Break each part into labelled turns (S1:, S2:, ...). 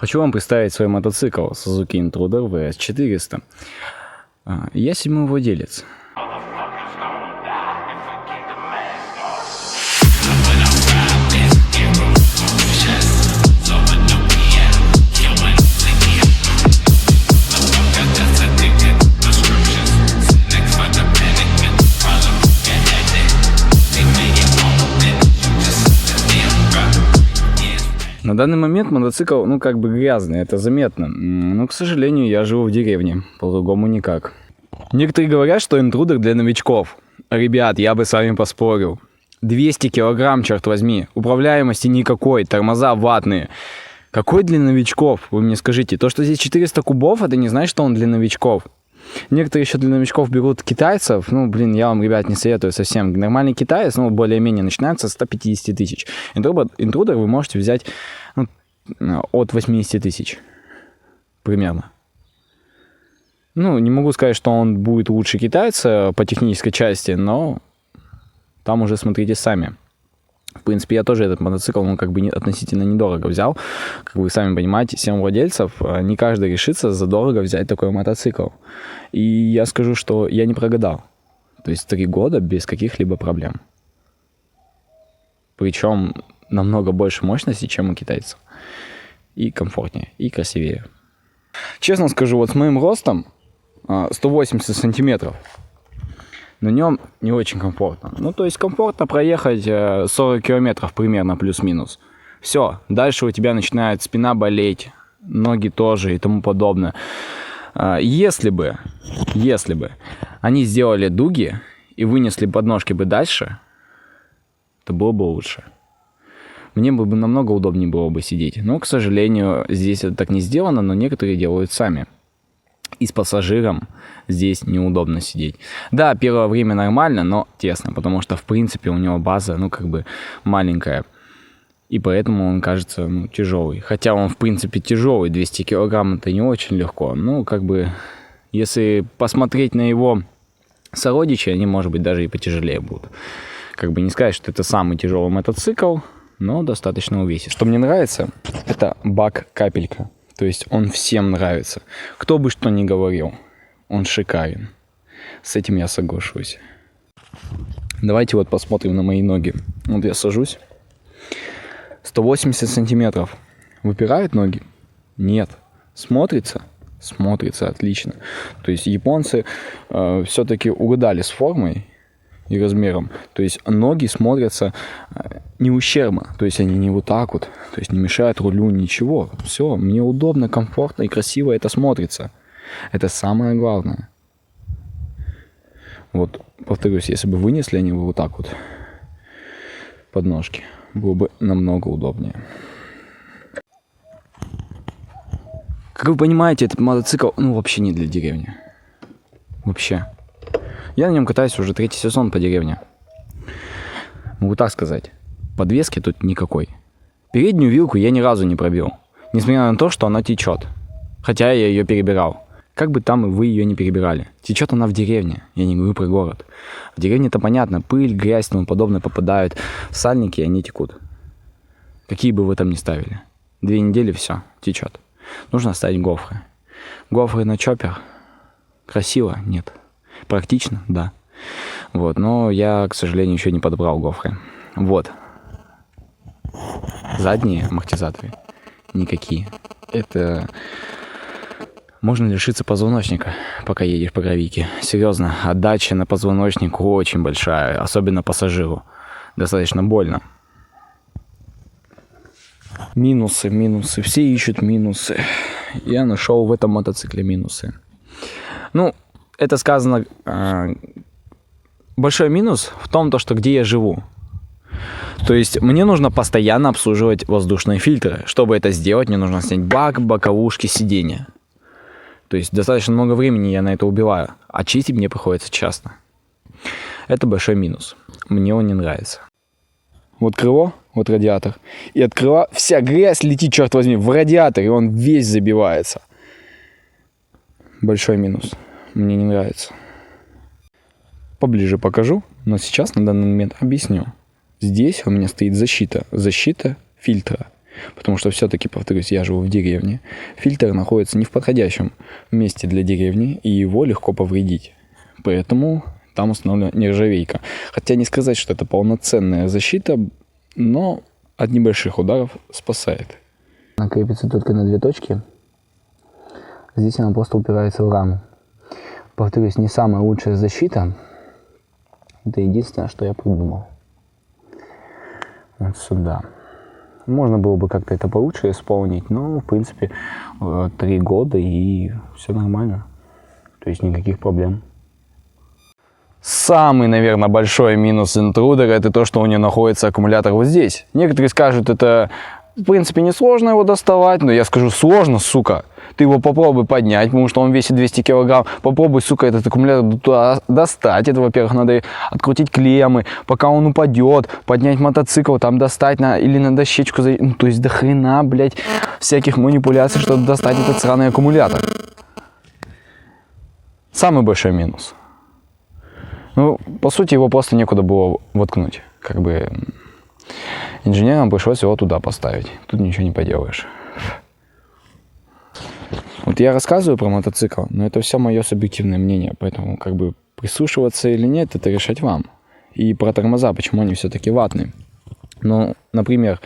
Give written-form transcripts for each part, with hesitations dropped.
S1: Хочу вам представить свой мотоцикл Suzuki Intruder VS 400. Я 7-й владелец. На данный момент мотоцикл, как бы грязный, это заметно. Но, к сожалению, я живу в деревне, по-другому никак. Некоторые говорят, что интрудер для новичков. Ребят, я бы с вами поспорил. 200 килограмм, черт возьми. Управляемости никакой, тормоза ватные. Какой для новичков? Вы мне скажите. То, что здесь 400 кубов, это не значит, что он для новичков. Некоторые еще для новичков берут китайцев. Я вам, ребят, не советую совсем. Нормальный китаец, более-менее начинается с 150 тысяч. Интрудер вы можете взять от 80 тысяч. Примерно. Не могу сказать, что он будет лучше китайца по технической части, но там уже смотрите сами. В принципе, я тоже этот мотоцикл, относительно недорого взял. Как вы сами понимаете, 7 владельцев, не каждый решится задорого взять такой мотоцикл. И я скажу, что я не прогадал. То есть 3 года без каких-либо проблем. Причем намного больше мощности, чем у китайцев. И комфортнее, и красивее. Честно скажу, с моим ростом 180 сантиметров. На нем не очень комфортно. То есть комфортно проехать 40 километров примерно, плюс-минус. Все, дальше у тебя начинает спина болеть, ноги тоже и тому подобное. Если бы они сделали дуги и вынесли подножки бы дальше, то было бы лучше. Мне бы намного удобнее было бы сидеть. Но, к сожалению, здесь это так не сделано, но некоторые делают сами. И с пассажиром здесь неудобно сидеть. Да, первое время нормально, но тесно, потому что, в принципе, у него база, маленькая. И поэтому он кажется, тяжелый. Хотя он, в принципе, тяжелый, 200 килограмм это не очень легко. Если посмотреть на его сородичей, они, может быть, даже и потяжелее будут. Не сказать, что это самый тяжелый мотоцикл, но достаточно увесистый. Что мне нравится, это бак-капелька. То есть он всем нравится. Кто бы что ни говорил, он шикарен. С этим я соглашусь. Давайте посмотрим на мои ноги. Я сажусь. 180 сантиметров. Выпирают ноги? Нет. Смотрится? Смотрится отлично. То есть японцы все-таки угадали с формой и размером. То есть ноги смотрятся не ущербно. То есть они не вот так вот. То есть не мешают рулю, ничего. Все, мне удобно, комфортно и красиво это смотрится. Это самое главное. Повторюсь, если бы вынесли они бы вот так вот подножки, было бы намного удобнее. Как вы понимаете, этот мотоцикл, вообще не для деревни. Вообще. Я на нем катаюсь уже 3-й сезон по деревне. Могу так сказать. Подвески тут никакой. Переднюю вилку я ни разу не пробил. Несмотря на то, что она течет. Хотя я ее перебирал. Как бы там и вы ее не перебирали. Течет она в деревне. Я не говорю про город. В деревне-то понятно. Пыль, грязь и тому подобное попадают. В сальники они текут. Какие бы вы там ни ставили. 2 недели все, течет. Нужно ставить гофры. Гофры на чоппер. Красиво? Нет. Практично? Да. Но я, к сожалению, еще не подобрал гофры. Задние амортизаторы никакие. Это можно лишиться позвоночника, пока едешь по гравийке. Серьезно, отдача на позвоночник очень большая, особенно пассажиру. Достаточно больно. Минусы. Все ищут минусы. Я нашел в этом мотоцикле минусы. Это сказано... Большой минус в том, что где я живу. То есть мне нужно постоянно обслуживать воздушные фильтры. Чтобы это сделать, мне нужно снять бак, боковушки, сиденья. То есть достаточно много времени я на это убиваю. А чистить мне приходится часто. Это большой минус. Мне он не нравится. Крыло, радиатор. И от крыла вся грязь летит, черт возьми, в радиатор, и он весь забивается. Большой минус. Мне не нравится. Поближе покажу, но сейчас на данный момент объясню. Здесь у меня стоит защита фильтра. Потому что все-таки, повторюсь, я живу в деревне. Фильтр находится не в подходящем месте для деревни, и его легко повредить. Поэтому там установлена нержавейка. Хотя не сказать, что это полноценная защита, но от небольших ударов спасает. Она крепится только на 2 точки. Здесь она просто упирается в раму. Повторюсь, не самая лучшая защита. Это единственное, что я придумал. Вот сюда. Можно было бы как-то это получше исполнить, но, в принципе, 3 года и все нормально. То есть никаких проблем. Самый, наверное, большой минус интрудера — это то, что у нее находится аккумулятор вот здесь. Некоторые скажут, это, в принципе, несложно его доставать, но я скажу, сложно, сука. Ты его попробуй поднять, потому что он весит 200 килограмм. Попробуй, сука, этот аккумулятор туда достать. Это, во-первых, надо открутить клеммы, пока он упадет, поднять мотоцикл, там достать или на дощечку. Ну, то есть до хрена, блядь, всяких манипуляций, чтобы достать этот сраный аккумулятор. Самый большой минус. Ну, по сути, его просто некуда было воткнуть. Как бы инженерам пришлось его туда поставить. Тут ничего не поделаешь. Вот я рассказываю про мотоцикл, но это все мое субъективное мнение, поэтому как бы прислушиваться или нет, это решать вам. И про тормоза, почему они все-таки ватные. Ну, например,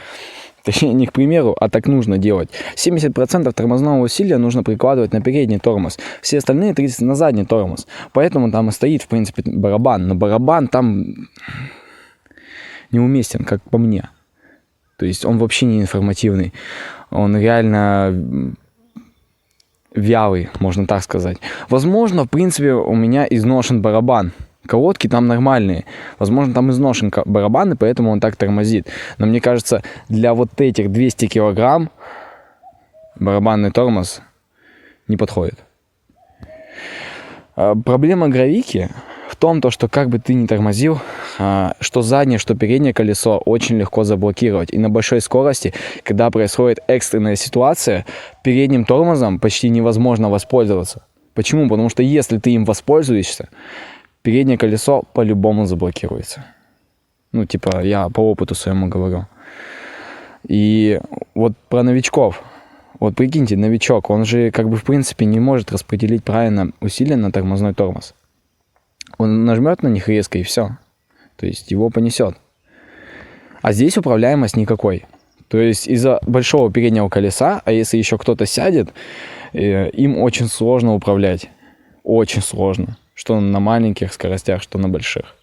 S1: точнее не к примеру, а так нужно делать. 70% тормозного усилия нужно прикладывать на передний тормоз, все остальные 30% на задний тормоз. Поэтому там и стоит, в принципе, барабан. Но барабан там неуместен, как по мне. То есть он вообще не информативный. Он реально вялый, можно так сказать. Возможно, в принципе, у меня изношен барабан. Колодки там нормальные. Возможно, там изношен барабан, и поэтому он так тормозит. Но мне кажется, для вот этих 200 килограмм барабанный тормоз не подходит. Проблема гравики в том, что как бы ты ни тормозил, что заднее, что переднее колесо очень легко заблокировать. И на большой скорости, когда происходит экстренная ситуация, передним тормозом почти невозможно воспользоваться. Почему? Потому что если ты им воспользуешься, переднее колесо по-любому заблокируется. Ну, типа, я по опыту своему говорю. И вот про новичков. Вот прикиньте, новичок, он же как бы в принципе не может распределить правильно усилия на тормозной тормоз. Он нажмет на них резко и все. То есть его понесет. А здесь управляемость никакой. То есть из-за большого переднего колеса, а если еще кто-то сядет, им очень сложно управлять. Очень сложно. Что на маленьких скоростях, что на больших.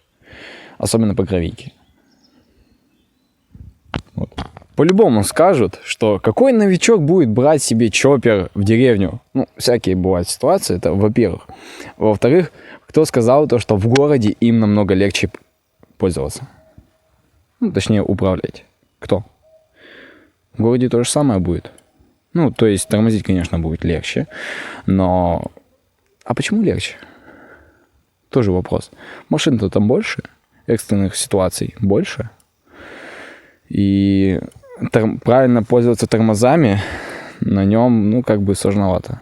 S1: Особенно по гравийке. Вот. По-любому скажут, что какой новичок будет брать себе чоппер в деревню. Ну, всякие бывают ситуации, это во-первых. Во-вторых, кто сказал то, что в городе им намного легче пользоваться? Ну, точнее, управлять. Кто? В городе то же самое будет. Ну, то есть тормозить, конечно, будет легче, но... А почему легче? Тоже вопрос. Машин-то там больше, экстренных ситуаций больше. И правильно пользоваться тормозами на нем, ну, как бы сложновато.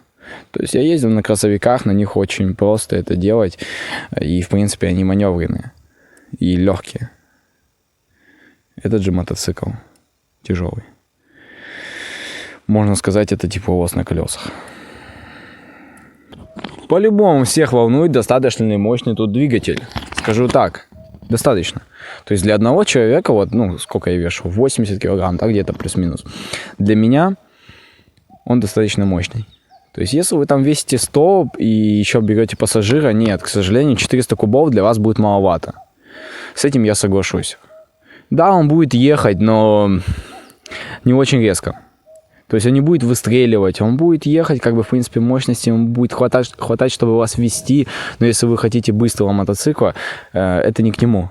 S1: То есть я ездил на кроссовиках, на них очень просто это делать. И, в принципе, они маневренные и легкие. Этот же мотоцикл тяжелый. Можно сказать, это тепловоз на колесах. По-любому всех волнует, достаточно ли мощный тут двигатель. Скажу так, достаточно. То есть для одного человека, вот, ну, сколько я вешу, 80 килограмм, так где-то плюс-минус. Для меня он достаточно мощный. То есть если вы там весите 100 и еще берете пассажира, нет, к сожалению, 400 кубов для вас будет маловато. С этим я соглашусь. Да, он будет ехать, но не очень резко. То есть он не будет выстреливать, он будет ехать, как бы, в принципе, мощности, он будет хватать, чтобы вас вести, но если вы хотите быстрого мотоцикла, это не к нему.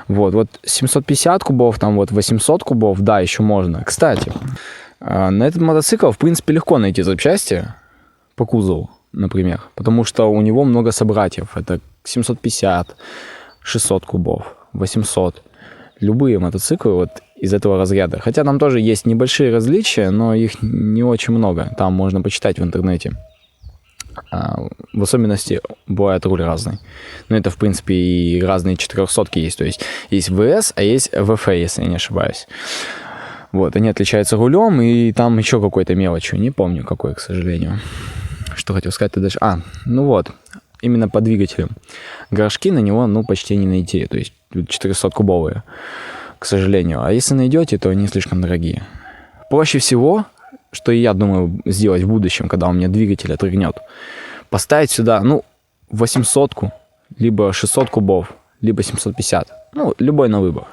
S1: Вот 750 кубов, там вот 800 кубов, да, еще можно. Кстати, на этот мотоцикл, в принципе, легко найти запчасти по кузову, например, потому что у него много собратьев. Это 750, 600 кубов, 800. Любые мотоциклы вот из этого разряда. Хотя там тоже есть небольшие различия, но их не очень много. Там можно почитать в интернете. В особенности бывает руль разный. Но это, в принципе, и разные 400-ки есть. То есть есть ВС, а есть ВФ, если я не ошибаюсь. Вот, они отличаются рулем и там еще какой-то мелочью. Не помню какой, к сожалению. Что хотел сказать-то дальше. Ну вот, именно по двигателю. Горшки на него, ну, почти не найти. То есть 400-кубовые, к сожалению. А если найдете, то они слишком дорогие. Проще всего, что я думаю сделать в будущем, когда у меня двигатель отрыгнет, поставить сюда, ну, 800-ку, либо 600 кубов, либо 750. Ну, любой на выбор.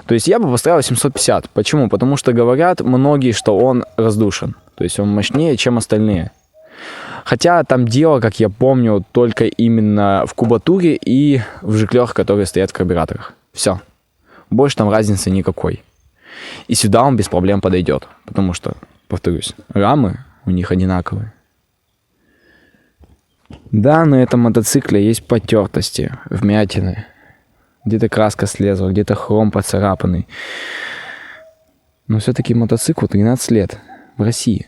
S1: То есть я бы поставил 750. Почему? Потому что говорят многие, что он раздушен. То есть он мощнее, чем остальные. Хотя там дело, как я помню, только именно в кубатуре и в жиклерах, которые стоят в карбюраторах. Все. Больше там разницы никакой. И сюда он без проблем подойдет. Потому что, повторюсь, рамы у них одинаковые. Да, на этом мотоцикле есть потертости, вмятины. Где-то краска слезла, где-то хром поцарапанный. Но все-таки мотоциклу 13 лет в России.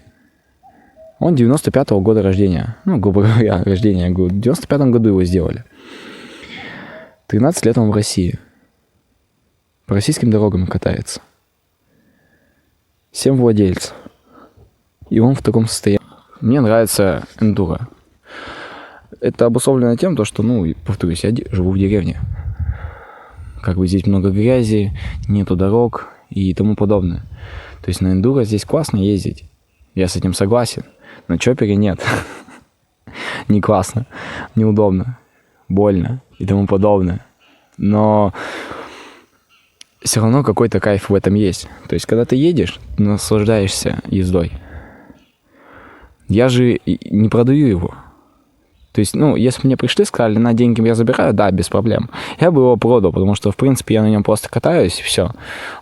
S1: Он 95-го года рождения. Ну, грубо говоря, рождения. В 95-м году его сделали. 13 лет он в России. По российским дорогам катается. 7 владельцев. И он в таком состоянии. Мне нравится эндуро. Это обусловлено тем, что, ну, повторюсь, я живу в деревне. Как бы здесь много грязи, нету дорог и тому подобное. То есть на эндуро здесь классно ездить. Я с этим согласен. На чоппере нет. Не классно, неудобно, больно и тому подобное. Но все равно какой-то кайф в этом есть. То есть когда ты едешь, ты наслаждаешься ездой. Я же не продаю его. То есть, ну, если бы мне пришли, сказали, на деньги я забираю, да, без проблем. Я бы его продал, потому что, в принципе, я на нем просто катаюсь, и все.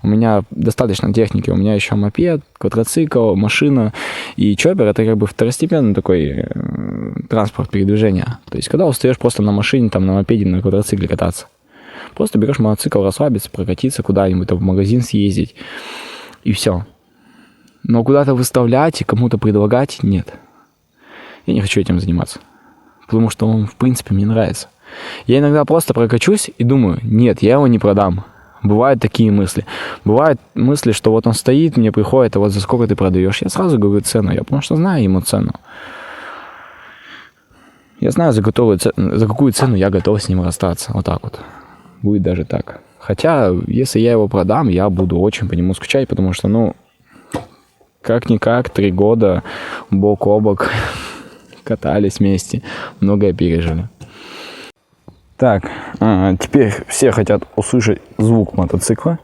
S1: У меня достаточно техники. У меня еще мопед, квадроцикл, машина. И чоппер — это как бы второстепенный такой транспорт передвижения. То есть, когда устаешь просто на машине, там, на мопеде, на квадроцикле кататься. Просто берешь мотоцикл, расслабиться, прокатиться куда-нибудь, там, в магазин съездить, и все. Но куда-то выставлять и кому-то предлагать — нет. Я не хочу этим заниматься. Потому что он, в принципе, мне нравится. Я иногда просто прокачусь и думаю, нет, я его не продам. Бывают такие мысли. Бывают мысли, что вот он стоит, мне приходит, а вот за сколько ты продаешь? Я сразу говорю цену, я потому что знаю ему цену. Я знаю, за какую цену я готов с ним расстаться. Вот так вот. Будет даже так. Хотя, если я его продам, я буду очень по нему скучать, потому что, ну, как-никак, 3 года бок о бок катались вместе, многое пережили. Так, теперь все хотят услышать звук мотоцикла.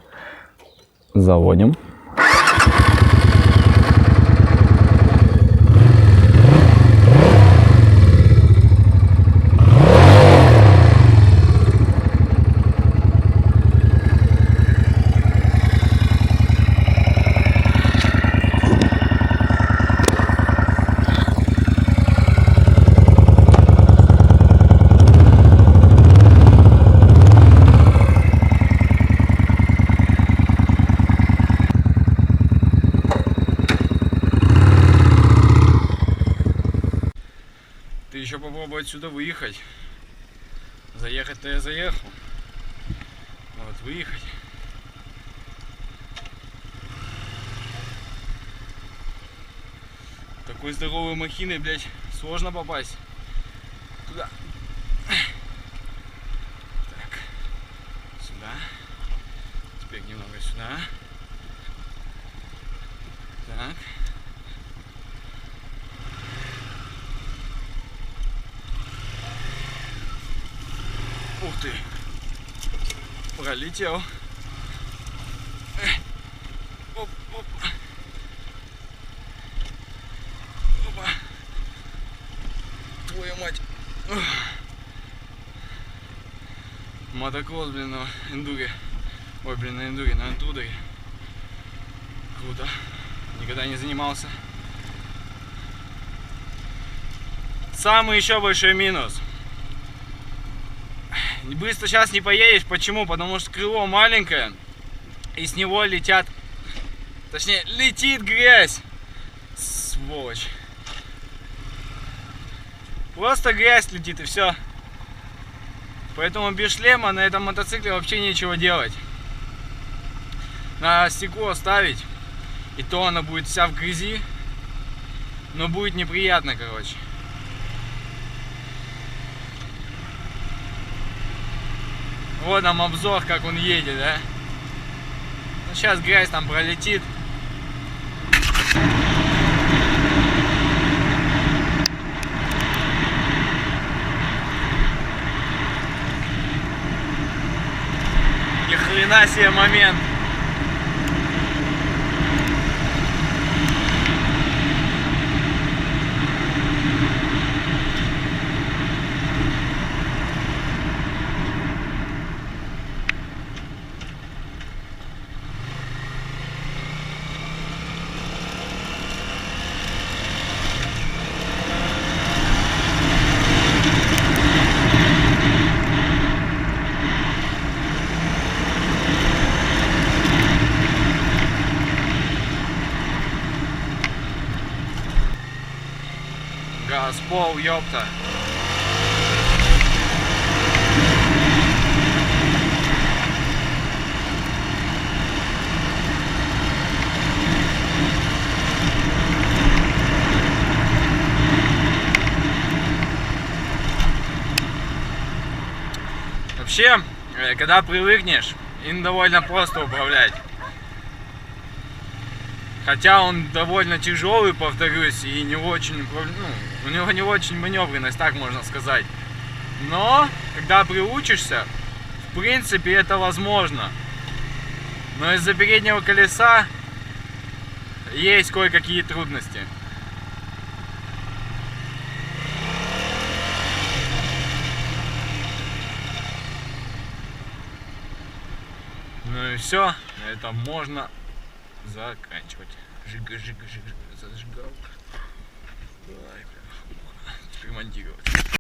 S1: Заводим. Еще попробую отсюда выехать. Заехать-то я заехал. Вот, выехать. Такой здоровой махиной, блядь, сложно попасть. Туда. Так. Сюда. Теперь немного сюда. Так. Ух ты! Пролетел. Оп, оп. Опа. Твою мать. Мотокросс, блин, на эндуре. Ой, блин, на эндуре, на антудере. Круто. Никогда не занимался. Самый еще большой минус. Быстро сейчас не поедешь. Почему? Потому что крыло маленькое. И с него летят... Точнее, летит грязь. Сволочь. Просто грязь летит и все. Поэтому без шлема на этом мотоцикле вообще нечего делать. на стекло ставить, и то она будет вся в грязи, но будет неприятно, короче. Вот нам обзор, как он едет, да? Ну, сейчас грязь там пролетит. Ни хрена себе момент. Газпол, ёпта. Вообще, когда привыкнешь, им довольно просто управлять. Хотя он довольно тяжелый, повторюсь, и не очень, ну, у него не очень маневренность, так можно сказать. Но, когда приучишься, в принципе, это возможно. Но из-за переднего колеса есть кое-какие трудности. Ну и все, это можно заканчивать. Жига, зажигал. Теперь монтировать.